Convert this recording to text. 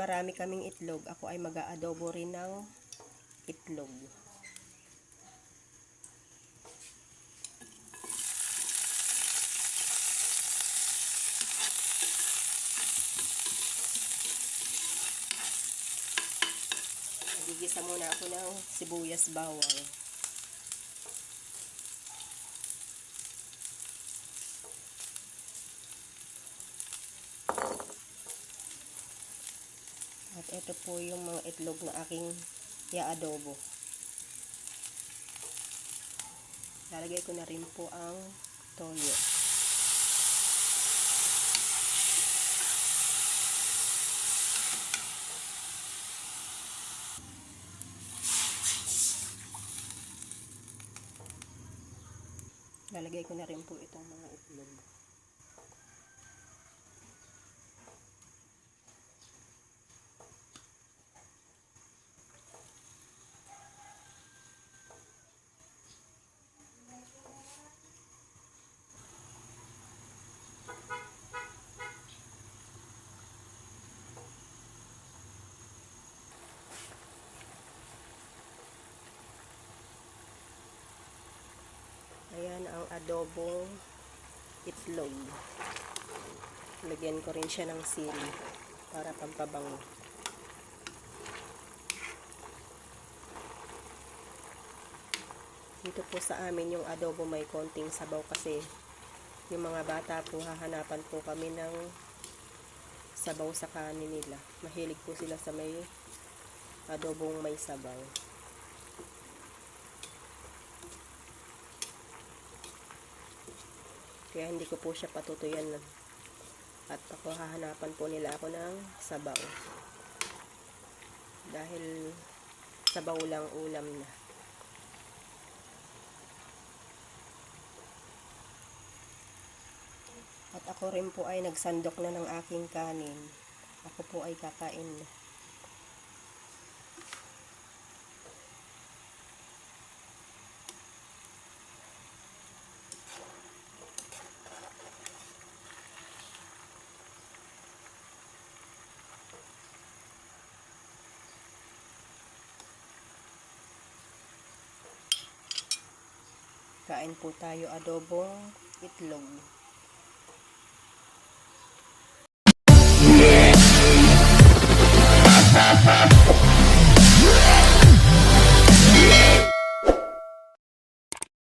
marami kaming itlog, ako ay mag-aadobo rin ng itlog. Gigisa muna ako ng sibuyas bawang. At ito po yung mga itlog na aking i-adobo. Lalagay ko na rin po ang toyo. Lalagay ko na rin po itong mga itlog. Ayan ang adobong itlog. Lagyan ko rin siya ng sili para pampabango. Dito po sa amin yung adobo may konting sabaw kasi yung mga bata po hahanapan po kami ng sabaw sa kanin nila. Mahilig po sila sa may adobong may sabaw. Kaya hindi ko po siya patutuyan at ako hahanapan po nila ako ng sabaw. Dahil sabaw lang ulam na. At ako rin po ay nagsandok na ng aking kanin. Ako po ay kakain na. Kain po tayo adobong itlog.